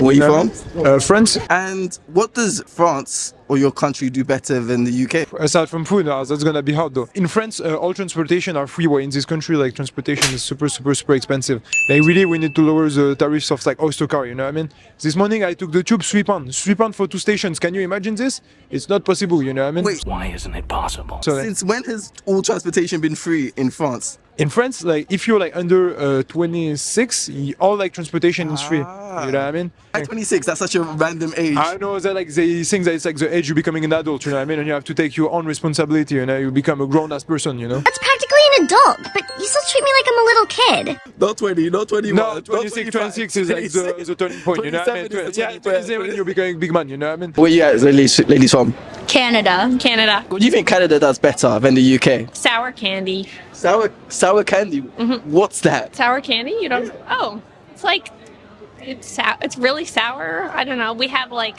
Where you from? France. And what does France or your country do better than the UK? Aside from food, that's gonna be hard though. In France, all transportation are free. Where in this country, like transportation is super expensive. Like really, we need to lower the tariffs of like Oyster car. You know what I mean? This morning I took the tube £3 for 2 stations. Can you imagine this? It's not possible. You know what I mean? Wait, Why isn't it possible? So, since when has all transportation been free in France? in France, like if you're like under 26, all like transportation is free. You know what I mean? At 26, that's such a random age. I know that like they think that it's like the age you're becoming an adult. You know what I mean? And you have to take your own responsibility. You know, you become a grown-ass person. You know? That's practically an adult, but you still treat me like I'm a little kid. Not 20, not 21. No, 26, 26 is like the turning point. You know what I mean? 27 is the Yeah, turning point. 27 you're becoming a big man. You know what I mean? Where you at, ladies from? Canada. Canada. What do you think Canada does better than the UK? Sour candy. Sour candy? What's that? Sour candy? You don't? Oh, it's like it's really sour. I don't know. We have like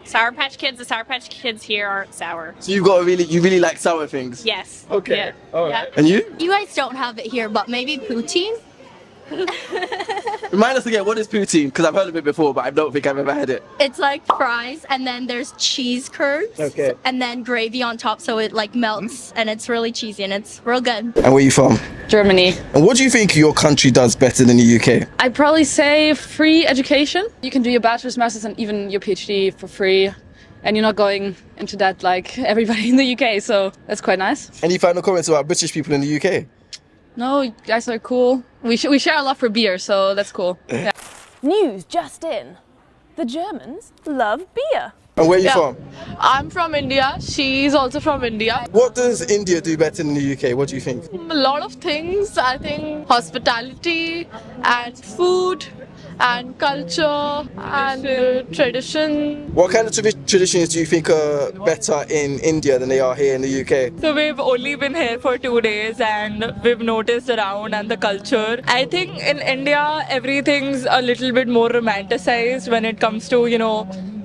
Sour Patch Kids. The Sour Patch Kids here aren't sour. So you really like sour things? Yes. Okay. Yeah. All right. Yeah. And you? You guys don't have it here, but maybe poutine? Remind us again, what is poutine? Because I've heard of it before, but I don't think I've ever had it. It's like fries, and then there's cheese curds, Okay. and then gravy on top, so it like melts, and it's really cheesy, and it's real good. And where you from? Germany. And what do you think your country does better than the UK? I'd probably say free education. You can do your bachelor's, master's, and even your PhD for free. And you're not going into debt like everybody in the UK, so that's quite nice. Any final comments about British people in the UK? No, you guys are cool. We share a love for beer, so that's cool. Yeah. News just in. The Germans love beer. And where you from? I'm from India. She's also from India. What does India do better than the UK? What do you think? A lot of things. I think hospitality and food and culture and tradition. What kind of traditions do you think are better in India than they are here in the UK? So we've only been here for 2 days and we've noticed around and the culture. I think in India everything's a little bit more romanticized when it comes to,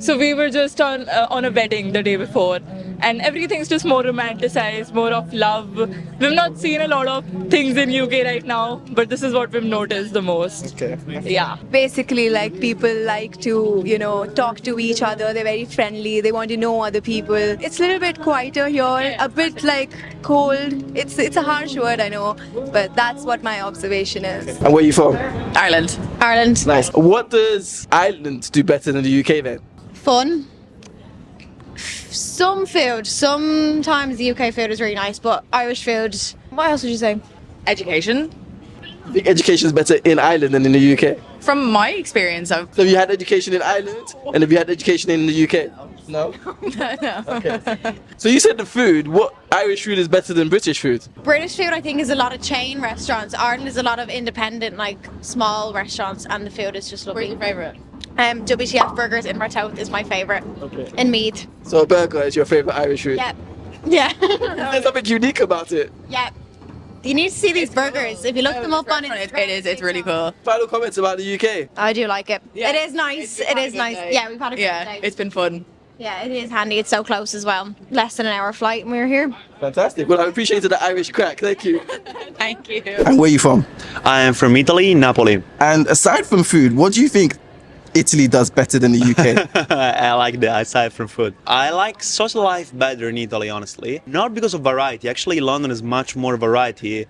so we were just on a wedding the day before and everything's just more romanticized, more of love. We've not seen a lot of things in UK right now, but this is what we've noticed the most. Okay. Yeah. Basically, like people like to, talk to each other. They're very friendly. They want to know other people. It's a little bit quieter here, a bit like cold. It's a harsh word, I know, but that's what my observation is. And where you from? Ireland. Ireland. Nice. What does Ireland do better than the UK then? Fun. Some food. Sometimes the UK food is really nice, but Irish food. What else would you say? Education. I think education is better in Ireland than in the UK. From my experience, So have you had education in Ireland? And have you had education in the UK? No? no. Okay. So you said the food. What Irish food is better than British food? British food, I think, is a lot of chain restaurants. Ireland is a lot of independent, like small restaurants, and the food is just lovely. What's your favourite? WTF burgers in Martouth is my favourite. Okay. In Meath. So a burger is your favourite Irish food? Yep. Yeah. There's something unique about it. Yep. You need to see these burgers. If you look them up on Instagram. It's really cool. Final comments about the UK. I do like it. Yeah. It is nice. It is nice. Yeah, we've had a good day. It's been fun. Yeah, it is handy. It's so close as well. Less than an hour flight and we were here. Fantastic. Well, I appreciated the Irish crack. Thank you. Thank you. And where are you from? I am from Italy, Napoli. And aside from food, what do you think Italy does better than the UK? I like that aside from food. I like social life better in Italy, honestly. Not because of variety. Actually, London is much more variety.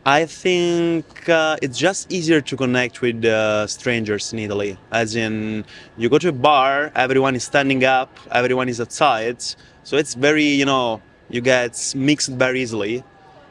I think it's just easier to connect with strangers in Italy. As in, you go to a bar, everyone is standing up, everyone is outside. So it's very, you get mixed very easily.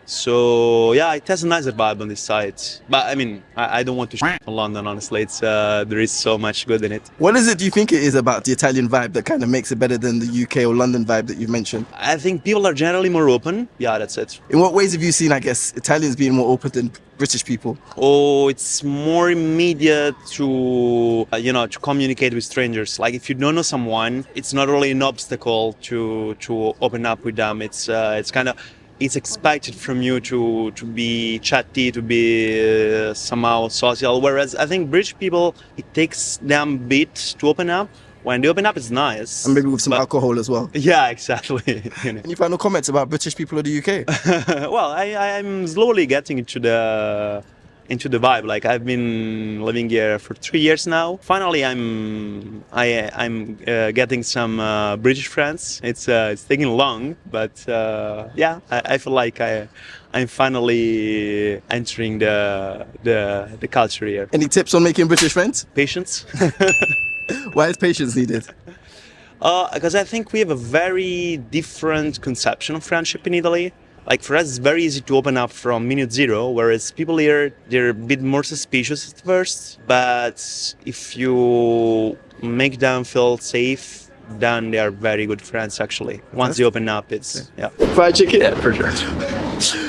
So yeah, it has a nicer vibe on this side. But I mean, I don't want to shit on London, honestly. It's there is so much good in it. What is it do you think it is about the Italian vibe that kind of makes it better than the UK or London vibe that you've mentioned? I think people are generally more open. Yeah, that's it. In what ways have you seen, I guess, Italians being more open than British people? Oh, it's more immediate to, to communicate with strangers. Like if you don't know someone, it's not really an obstacle to open up with them. It's kind of, it's expected from you to be chatty, to be somehow social. Whereas I think British people, it takes them a bit to open up. When they open up, it's nice. And maybe with some alcohol as well. Yeah, exactly. Any final comments about British people or the UK? Well, I'm slowly getting into the into the vibe. Like I've been living here for 3 years now. Finally, I'm getting some British friends. It's taking long, but yeah, I feel like I'm finally entering the culture here. Any tips on making British friends? Patience. Why is patience needed? Because I think we have a very different conception of friendship in Italy. Like for us, it's very easy to open up from minute zero, whereas people here, they're a bit more suspicious at first. But if you make them feel safe, then they are very good friends actually. Once you open up, it's, yeah. Fried chicken? Yeah, for sure.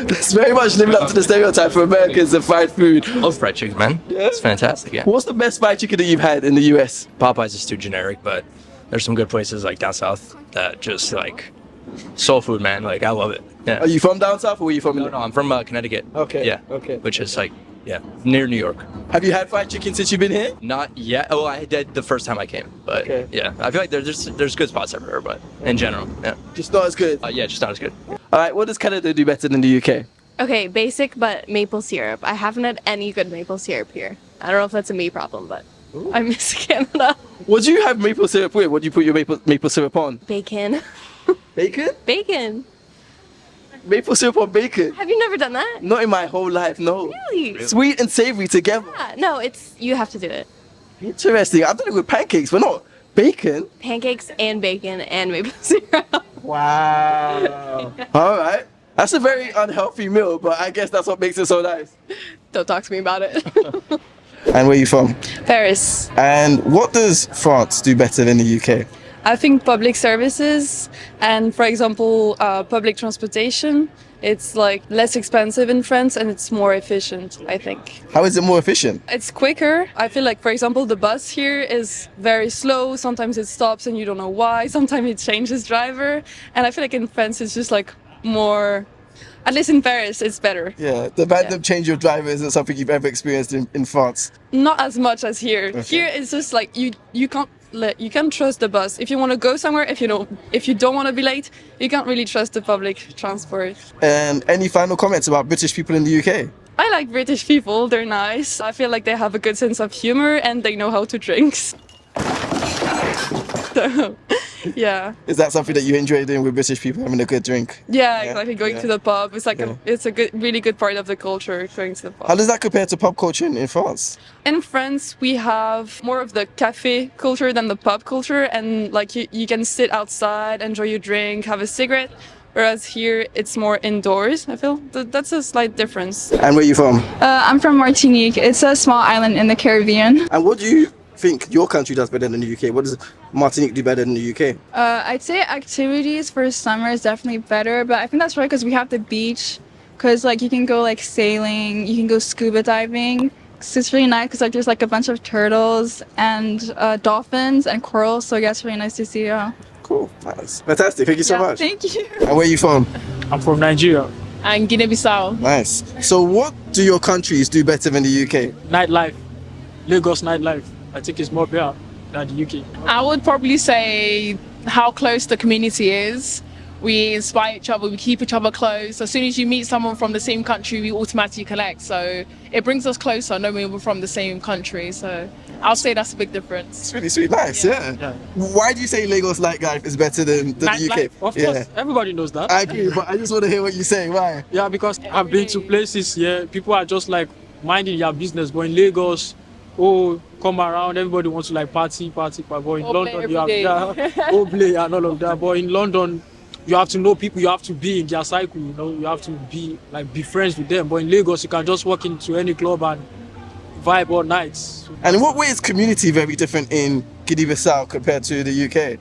That's very much living up to the stereotype for Americans of fried food. Love fried chicken, man. Yeah? It's fantastic, yeah. What's the best fried chicken that you've had in the US? Popeyes is too generic, but there's some good places like down south that just like soul food, man. Like I love it. Yeah. Are you from down south or were you from? No, I'm from Connecticut. Okay. Yeah. Okay. Which is like, yeah, near New York. Have you had fried chicken since you've been here? Not yet. Oh, I did the first time I came, but Okay. yeah, I feel like there's good spots everywhere, but in general, yeah. Just not as good. Yeah, just not as good. All right. What does Canada do better than the UK? Okay, basic but maple syrup. I haven't had any good maple syrup here. I don't know if that's a me problem, but I miss Canada. What do you have maple syrup with? What do you put your maple syrup on? Bacon. Bacon? Bacon. Maple syrup on bacon? Have you never done that? Not in my whole life, no. Really? Sweet and savory together. Yeah, no, you have to do it. Interesting. I've done it with pancakes, but not bacon. Pancakes and bacon and maple syrup. Wow. All right. That's a very unhealthy meal, but I guess that's what makes it so nice. Don't talk to me about it. And where are you from? Paris. And what does France do better than the UK? I think public services and, for example, public transportation. It's like less expensive in France and it's more efficient, I think. How is it more efficient? It's quicker. I feel like, for example, the bus here is very slow. Sometimes it stops and you don't know why. Sometimes it changes driver. And I feel like in France it's just like more, at least in Paris, it's better. Yeah, the random change of driver isn't something you've ever experienced in France. Not as much as here. Okay. Here it's just like you can't trust the bus. If you want to go somewhere, if you don't want to be late, you can't really trust the public transport. And any final comments about British people in the UK? I like British people, they're nice. I feel like they have a good sense of humor and they know how to drink. So, yeah. Is that something that you enjoy doing with British people, having a good drink? Yeah, exactly. Going to the pub. It's like Yeah. it's a really good part of the culture, going to the pub. How does that compare to pub culture in France? In France, we have more of the cafe culture than the pub culture, and like you can sit outside, enjoy your drink, have a cigarette. Whereas here, it's more indoors. I feel that's a slight difference. And where are you from? I'm from Martinique. It's a small island in the Caribbean. And what do you think your country does better than the UK? What does Martinique do better than the UK? I'd say activities for summer is definitely better, but I think that's right because we have the beach. Because like you can go like sailing, you can go scuba diving. So it's really nice because like there's like a bunch of turtles and dolphins and corals. So yeah, it's really nice to see. Yeah. Cool. That's fantastic. Thank you so much. Thank you. And where are you from? I'm from Nigeria. And Guinea-Bissau. Nice. So what do your countries do better than the UK? Nightlife. Lagos nightlife. I think it's more better than the UK. I would probably say how close the community is. We inspire each other, we keep each other close. As soon as you meet someone from the same country, we automatically connect. So it brings us closer knowing we're from the same country. So I'll say that's a big difference. It's really sweet. Nice, yeah. Why do you say Lagos nightlife is better than the UK? Of course, everybody knows that. I agree, but I just want to hear what you say. Why? Yeah, because I've been to places, people are just like minding their business. But in Lagos, come around, everybody wants to like party. But in London, you have Oblay and all of that. But in London, you have to know people, you have to be in their cycle, you have to be friends with them. But in Lagos, you can just walk into any club and vibe all night. And in what way is community very different in Guinea-Bissau compared to the UK?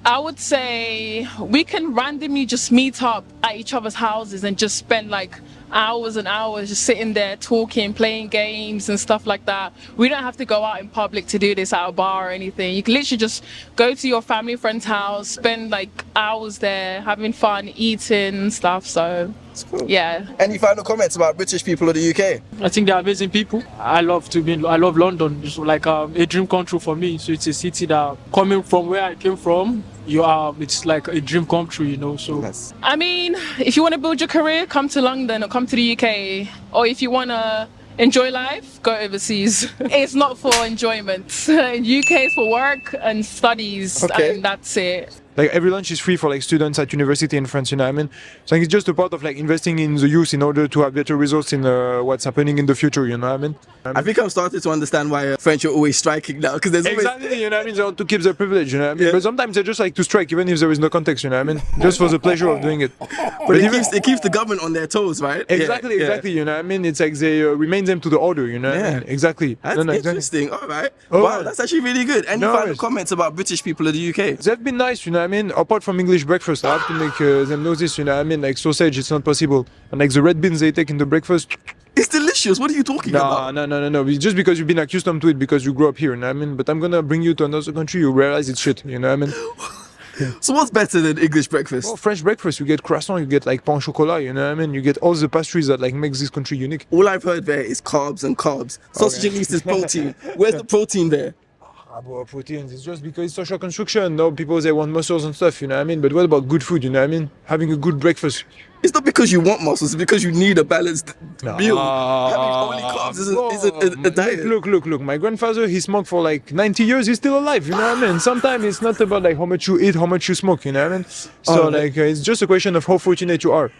I would say we can randomly just meet up at each other's houses and just spend like hours and hours just sitting there talking, playing games and stuff like that. We don't have to go out in public to do this at a bar or anything. You can literally just go to your family friend's house, spend like hours there having fun, eating and stuff. So cool. Yeah. Any final comments about British people or the UK? I think they're amazing people. I love London. It's like a dream come true for me. So it's a city that, coming from where I came from, it's like a dream come true, so. I mean, if you want to build your career, come to London or come to the UK. Or if you want to enjoy life, go overseas. It's not for enjoyment. UK is for work and studies, Okay. and that's it. Like every lunch is free for like students at university in France, you know what I mean? So I think it's just a part of like investing in the youth in order to have better results in what's happening in the future, you know what I mean? I think I'm starting to understand why French are always striking now, because there's always... Exactly, you know what I mean? They want to keep their privilege, you know what I mean? But sometimes they just like to strike even if there is no context, you know what I mean? Just for the pleasure of doing it. But it keeps the government on their toes, right? Exactly, exactly, you know what I mean? It's like they remain them to the order, you know what I mean? Exactly. That's interesting. All right. Oh, wow, that's actually really good. Any final comments about British people in the UK? They've been nice, you know what I mean? Apart from English breakfast, I have to make them know this, you know what I mean? Like sausage, it's not possible. And like the red beans they take in the breakfast. It's delicious. What are you talking about? No. It's just because you've been accustomed to it because you grew up here, you know what I mean? But I'm gonna bring you to another country, you realize it's shit, you know what I mean? So what's better than English breakfast? Well, French breakfast, you get croissant, you get like pain au chocolat, you know what I mean? You get all the pastries that like makes this country unique. All I've heard there is carbs and carbs. Sausage at least is protein. Where's the protein there? About proteins, it's just because it's social construction. No, people they want muscles and stuff, you know what I mean? But what about good food, you know what I mean? Having a good breakfast. It's not because you want muscles, it's because you need a balanced meal. Having only carbs isn't a diet. Look. My grandfather, he smoked for like 90 years, he's still alive, you know what I mean? Sometimes it's not about like how much you eat, how much you smoke, you know what I mean? So it's just a question of how fortunate you are.